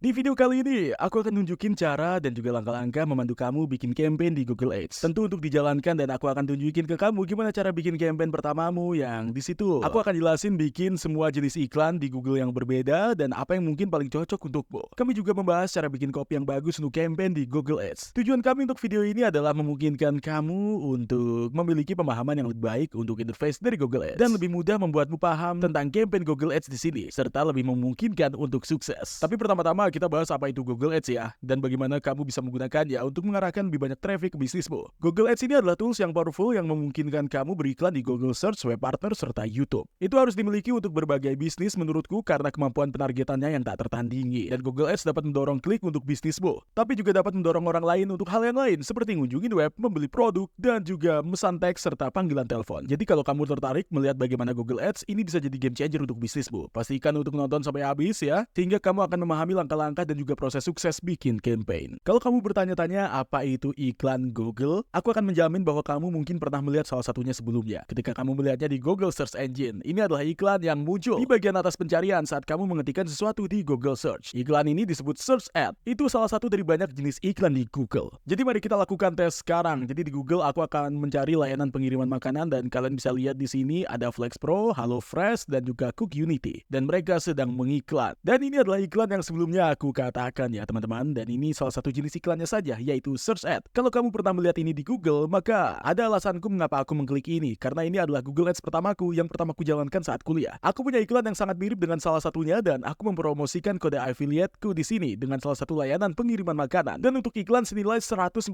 Di video kali ini, aku akan nunjukin cara dan juga langkah-langkah memandu kamu bikin campaign di Google Ads. Tentu untuk dijalankan dan aku akan tunjukin ke kamu gimana cara bikin campaign pertamamu yang di situ. Aku akan jelasin bikin semua jenis iklan di Google yang berbeda dan apa yang mungkin paling cocok untukmu. Kami juga membahas cara bikin copy yang bagus untuk campaign di Google Ads. Tujuan kami untuk video ini adalah memungkinkan kamu untuk memiliki pemahaman yang lebih baik untuk interface dari Google Ads dan lebih mudah membuatmu paham tentang campaign Google Ads di sini serta lebih memungkinkan untuk sukses. Tapi pertama-tama kita bahas apa itu Google Ads ya, dan bagaimana kamu bisa menggunakannya untuk mengarahkan lebih banyak traffic ke bisnismu. Google Ads ini adalah tools yang powerful yang memungkinkan kamu beriklan di Google Search, Web Partner, serta YouTube. Itu harus dimiliki untuk berbagai bisnis menurutku karena kemampuan penargetannya yang tak tertandingi. Dan Google Ads dapat mendorong klik untuk bisnismu, tapi juga dapat mendorong orang lain untuk hal yang lain seperti ngunjungin web, membeli produk, dan juga mesan teks serta panggilan telepon. Jadi kalau kamu tertarik melihat bagaimana Google Ads ini bisa jadi game changer untuk bisnismu, pastikan untuk nonton sampai habis ya, sehingga kamu akan memahami langkah-langkah dan juga proses sukses bikin campaign. Kalau kamu bertanya-tanya apa itu iklan Google, aku akan menjamin bahwa kamu mungkin pernah melihat salah satunya sebelumnya. Ketika kamu melihatnya di Google Search Engine, ini adalah iklan yang muncul di bagian atas pencarian saat kamu mengetikkan sesuatu di Google Search. Iklan ini disebut Search Ad. Itu salah satu dari banyak jenis iklan di Google. Jadi mari kita lakukan tes sekarang. Jadi di Google aku akan mencari layanan pengiriman makanan dan kalian bisa lihat di sini ada Flex Pro, HelloFresh, dan juga Cook Unity. Dan mereka sedang mengiklan. Dan ini adalah iklan yang sebelumnya aku katakan ya teman-teman, dan ini salah satu jenis iklannya saja, yaitu Search Ad. Kalau kamu pernah melihat ini di Google, maka ada alasanku mengapa aku mengklik ini, karena ini adalah Google Ads pertamaku yang pertama aku jalankan saat kuliah. Aku punya iklan yang sangat mirip dengan salah satunya dan aku mempromosikan kode affiliateku di sini dengan salah satu layanan pengiriman makanan. Dan untuk iklan senilai $142,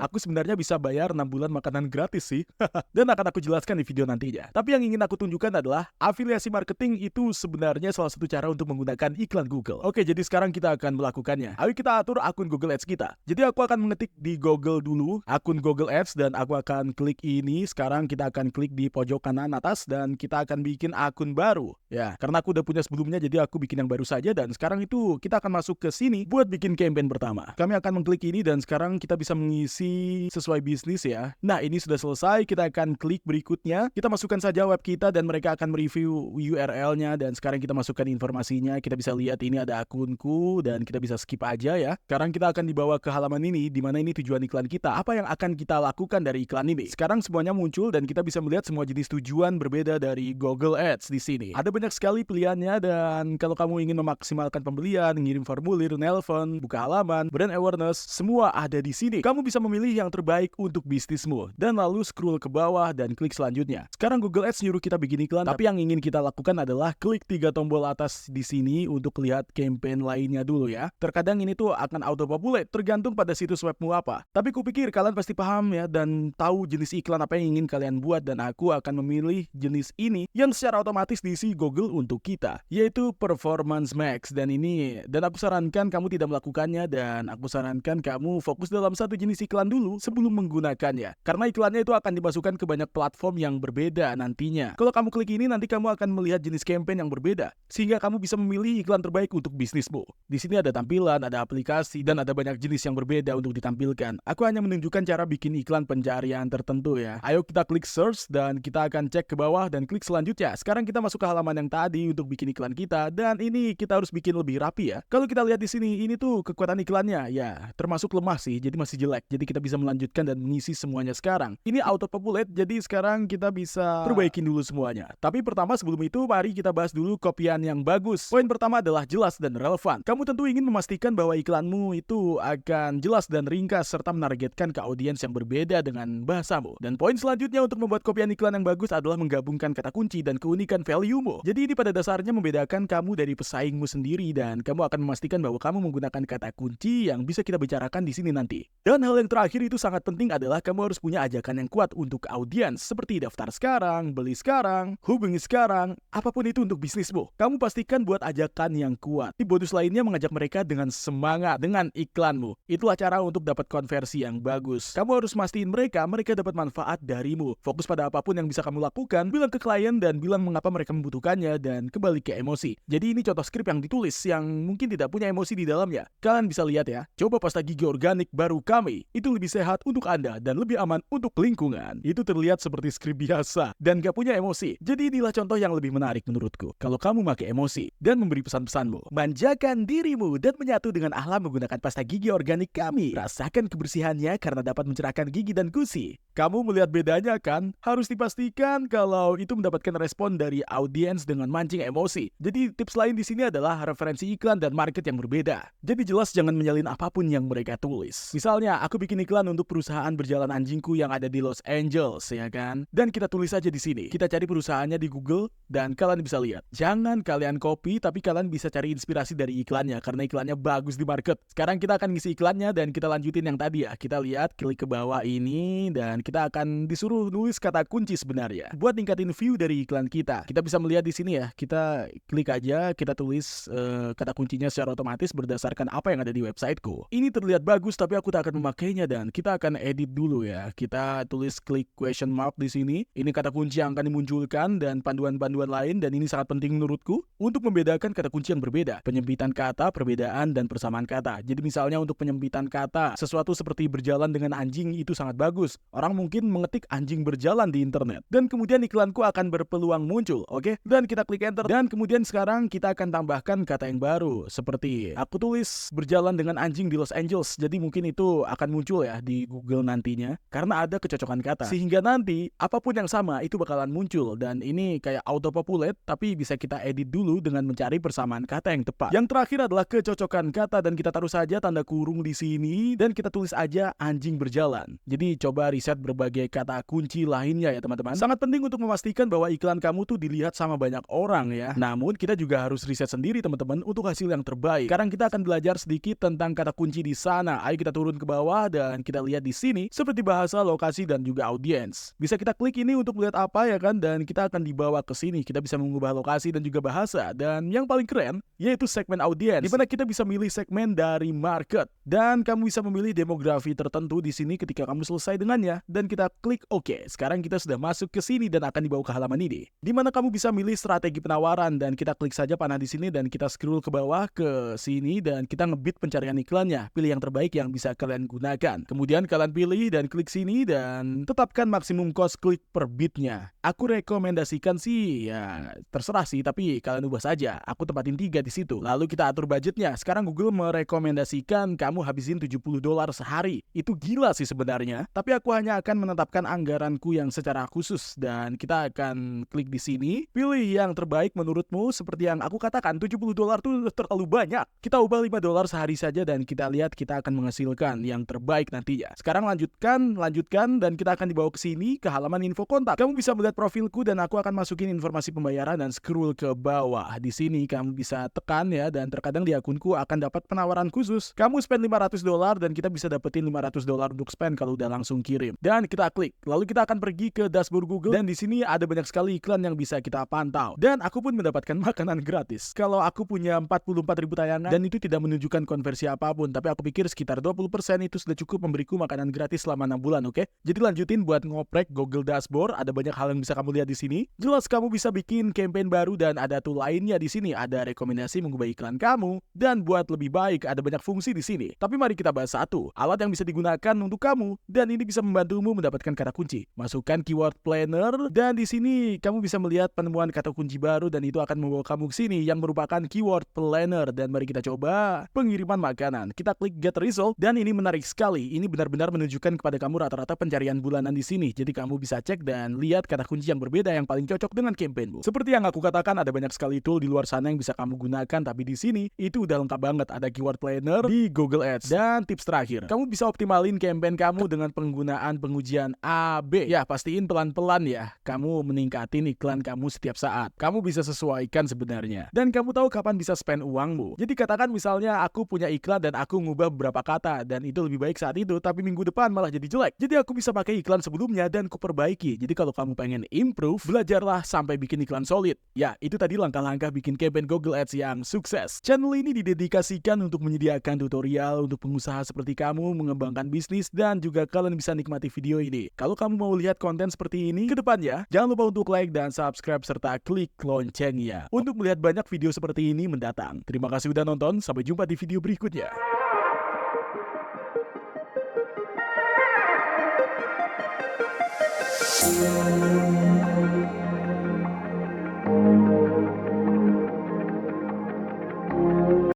aku sebenarnya bisa bayar 6 bulan makanan gratis sih. Dan akan aku jelaskan di video nantinya. Tapi yang ingin aku tunjukkan adalah afiliasi marketing itu sebenarnya salah satu cara untuk menggunakan iklan Google. Oke, jadi sekarang kita akan melakukannya. Ayo kita atur akun Google Ads kita. Jadi aku akan mengetik di Google dulu akun Google Ads dan aku akan klik ini. Sekarang kita akan klik di pojok kanan atas dan kita akan bikin akun baru. Ya, karena aku udah punya sebelumnya jadi aku bikin yang baru saja dan sekarang itu kita akan masuk ke sini buat bikin campaign pertama. Kami akan mengklik ini dan sekarang kita bisa mengisi sesuai bisnis ya. Nah, ini sudah selesai. Kita akan klik berikutnya. Kita masukkan saja web kita dan mereka akan mereview URL-nya dan sekarang kita masukkan informasinya. Kita bisa lihat ini ada akunku dan kita bisa skip aja ya. Sekarang kita akan dibawa ke halaman ini di mana ini tujuan iklan kita. Apa yang akan kita lakukan dari iklan ini? Sekarang semuanya muncul dan kita bisa melihat semua jenis tujuan berbeda dari Google Ads di sini. Ada banyak sekali pilihannya dan kalau kamu ingin memaksimalkan pembelian, ngirim formulir, nelpon, buka halaman, brand awareness, semua ada di sini. Kamu bisa memilih yang terbaik untuk bisnismu dan lalu scroll ke bawah dan klik selanjutnya. Sekarang Google Ads nyuruh kita bikin iklan, tapi yang ingin kita lakukan adalah klik 3 tombol atas di sini untuk lihat campaign lainnya dulu ya. Terkadang ini tuh akan auto populate tergantung pada situs webmu apa. Tapi kupikir kalian pasti paham ya dan tahu jenis iklan apa yang ingin kalian buat dan aku akan memilih jenis ini yang secara otomatis diisi Google untuk kita, yaitu Performance Max dan aku sarankan kamu tidak melakukannya dan aku sarankan kamu fokus dalam satu jenis iklan dulu sebelum menggunakannya. Karena iklannya itu akan dimasukkan ke banyak platform yang berbeda nantinya. Kalau kamu klik ini nanti kamu akan melihat jenis campaign yang berbeda sehingga kamu bisa memilih iklan terbaik untuk bisnismu. Di sini ada tampilan, ada aplikasi, dan ada banyak jenis yang berbeda untuk ditampilkan. Aku hanya menunjukkan cara bikin iklan pencarian tertentu ya. Ayo kita klik search dan kita akan cek ke bawah dan klik selanjutnya. Sekarang kita masuk ke halaman yang tadi untuk bikin iklan kita dan ini kita harus bikin lebih rapi ya. Kalau kita lihat di sini, ini tuh kekuatan iklannya ya termasuk lemah sih, jadi masih jelek. Jadi kita bisa melanjutkan dan mengisi semuanya sekarang. Ini auto populate, jadi sekarang kita bisa perbaikin dulu semuanya. Tapi pertama sebelum itu mari kita bahas dulu kopian yang bagus. Poin pertama adalah jelas dan relevan. Kamu tentu ingin memastikan bahwa iklanmu itu akan jelas dan ringkas serta menargetkan ke audiens yang berbeda dengan bahasamu. Dan poin selanjutnya untuk membuat kopian iklan yang bagus adalah menggabungkan kata kunci dan keunikan value-mu. Jadi ini pada dasarnya membedakan kamu dari pesaingmu sendiri dan kamu akan memastikan bahwa kamu menggunakan kata kunci yang bisa kita bicarakan di sini nanti. Dan hal yang terakhir itu sangat penting adalah kamu harus punya ajakan yang kuat untuk audiens seperti daftar sekarang, beli sekarang, hubungi sekarang, apapun itu untuk bisnismu. Kamu pastikan buat ajakan yang kuat. Di bonus lainnya mengajak mereka dengan semangat dengan iklanmu. Itulah cara untuk dapat konversi yang bagus. Kamu harus mastiin mereka dapat manfaat darimu. Fokus pada apapun yang bisa kamu lakukan, bilang ke klien dan bilang mengapa mereka membutuhkannya dan kembali ke emosi. Jadi ini contoh skrip yang ditulis yang mungkin tidak punya emosi di dalamnya. Kalian bisa lihat ya. Coba pasta gigi organik baru kami. Itu lebih sehat untuk Anda dan lebih aman untuk lingkungan. Itu terlihat seperti skrip biasa dan gak punya emosi. Jadi inilah contoh yang lebih menarik menurutku. Kalau kamu pakai emosi dan memberi pesan-pesanmu, manjakan dirimu dan menyatu dengan alam menggunakan pasta gigi organik kami. Rasakan kebersihannya karena dapat mencerahkan gigi dan gusi. Kamu melihat bedanya kan? Harus dipastikan kalau itu mendapatkan respon dari audiens dengan mancing emosi. Jadi tips lain di sini adalah referensi iklan dan market yang berbeda. Jadi jelas jangan menyalin apapun yang mereka tulis. Misalnya aku bikin iklan untuk perusahaan berjalan anjingku yang ada di Los Angeles, ya kan? Dan kita tulis aja di sini. Kita cari perusahaannya di Google dan kalian bisa lihat. Jangan kalian copy, tapi kalian bisa cari inspirasi dari iklannya karena iklannya bagus di market. Sekarang kita akan ngisi iklannya dan kita lanjutin yang tadi ya. Kita lihat, klik ke bawah ini dan kita akan disuruh nulis kata kunci sebenarnya buat ningkatin view dari iklan kita. Kita bisa melihat di sini ya. Kita klik aja, kita tulis kata kuncinya secara otomatis berdasarkan apa yang ada di websiteku. Ini terlihat bagus tapi aku tak akan memakainya dan kita akan edit dulu ya. Kita tulis klik question mark di sini. Ini kata kunci yang akan dimunculkan dan panduan-panduan lain dan ini sangat penting menurutku untuk membedakan kata kunci yang berbeda. Penyempitan kata, perbedaan, dan persamaan kata. Jadi misalnya untuk penyempitan kata, sesuatu seperti berjalan dengan anjing itu sangat bagus. Orang mungkin mengetik anjing berjalan di internet. Dan kemudian iklanku akan berpeluang muncul, oke? Dan kita klik enter. Dan kemudian sekarang kita akan tambahkan kata yang baru. Seperti aku tulis berjalan dengan anjing di Los Angeles. Jadi mungkin itu akan muncul ya di Google nantinya. Karena ada kecocokan kata. Sehingga nanti apapun yang sama itu bakalan muncul. Dan ini kayak auto populate, tapi bisa kita edit dulu dengan mencari persamaan kata yang tepat. Yang terakhir adalah kecocokan kata dan kita taruh saja tanda kurung di sini dan kita tulis aja anjing berjalan. Jadi coba riset berbagai kata kunci lainnya ya teman-teman. Sangat penting untuk memastikan bahwa iklan kamu tuh dilihat sama banyak orang ya. Namun kita juga harus riset sendiri teman-teman untuk hasil yang terbaik. Sekarang kita akan belajar sedikit tentang kata kunci di sana. Ayo kita turun ke bawah dan kita lihat di sini seperti bahasa, lokasi, dan juga audiens. Bisa kita klik ini untuk melihat apa ya kan, dan kita akan dibawa ke sini. Kita bisa mengubah lokasi dan juga bahasa. Dan yang paling keren yaitu segmen audiens, di mana kita bisa milih segmen dari market dan kamu bisa memilih demografi tertentu di sini ketika kamu selesai dengannya dan kita klik OK. Sekarang kita sudah masuk ke sini dan akan dibawa ke halaman ini, di mana kamu bisa milih strategi penawaran dan kita klik saja panah di sini dan kita scroll ke bawah ke sini dan kita ngebit pencarian iklannya. Pilih yang terbaik yang bisa kalian gunakan. Kemudian kalian pilih dan klik sini dan tetapkan maksimum cost klik per bitnya. Aku rekomendasikan sih ya terserah sih, tapi kalian ubah saja. Aku tempatin 3 di situ. Lalu kita atur budgetnya. Sekarang Google merekomendasikan kamu habisin $70 sehari. Itu gila sih sebenarnya. Tapi aku hanya akan menetapkan anggaranku yang secara khusus dan kita akan klik di sini. Pilih yang terbaik menurutmu. Seperti yang aku katakan, $70 itu terlalu banyak. Kita ubah $5 sehari saja dan kita lihat kita akan menghasilkan yang terbaik nantinya. Sekarang lanjutkan dan kita akan dibawa ke sini ke halaman info kontak. Kamu bisa melihat profilku dan aku akan masukin informasi pembayaran dan scroll ke bawah. Di sini kamu bisa tekan ya dan terkadang di akunku akan dapat penawaran khusus. Kamu spend $500 dan kita bisa dapetin $500 untuk spend kalau udah langsung kirim. Dan kita klik. Lalu kita akan pergi ke dashboard Google dan di sini ada banyak sekali iklan yang bisa kita pantau. Dan aku pun mendapatkan makanan gratis. Kalau aku punya 44.000 tayangan dan itu tidak menunjukkan konversi apapun, tapi aku pikir sekitar 20% itu sudah cukup memberiku makanan gratis selama 6 bulan, oke? Jadi lanjutin buat ngoprek Google Dashboard, ada banyak hal yang bisa kamu lihat di sini. Jelas kamu bisa bikin campaign baru dan ada tool lainnya di sini. Ada rekomendasi mengubah iklan kamu dan buat lebih baik ada banyak fungsi di sini. Tapi mari kita bahas satu, alat yang bisa digunakan untuk kamu dan ini bisa membantumu mendapatkan kata kunci. Masukkan keyword planner dan di sini kamu bisa melihat penemuan kata kunci baru dan itu akan membawa kamu ke sini yang merupakan keyword planner dan mari kita coba pengiriman makanan. Kita klik get result dan ini menarik sekali. Ini benar-benar menunjukkan kepada kamu rata-rata pencarian bulanan di sini. Jadi kamu bisa cek dan lihat kata kunci yang berbeda yang paling cocok dengan campaignmu. Seperti yang aku katakan ada banyak sekali tool di luar sana yang bisa kamu gunakan, tapi di sini itu udah lengkap banget. Ada keyword planner di Google Ads. Dan tips terakhir, kamu bisa optimalin campaign kamu dengan penggunaan pengujian A/B. Ya, pastiin pelan-pelan ya. Kamu meningkatin iklan kamu setiap saat. Kamu bisa sesuaikan sebenarnya. Dan kamu tahu kapan bisa spend uangmu. Jadi katakan misalnya aku punya iklan dan aku ngubah beberapa kata dan itu lebih baik saat itu, tapi minggu depan malah jadi jelek. Jadi aku bisa pakai iklan sebelumnya dan kuperbaiki. Jadi kalau kamu pengen improve, belajarlah sampai bikin iklan solid. Ya, itu tadi langkah-langkah bikin campaign Google Ads yang sukses. Channel ini didedikasikan untuk menyediakan tutorial untuk pengusaha seperti kamu mengembangkan bisnis dan juga kalian bisa nikmati video ini. Kalau kamu mau lihat konten seperti ini ke depannya, jangan lupa untuk like dan subscribe serta klik loncengnya untuk melihat banyak video seperti ini mendatang. Terima kasih udah nonton, sampai jumpa di video berikutnya. Thank you.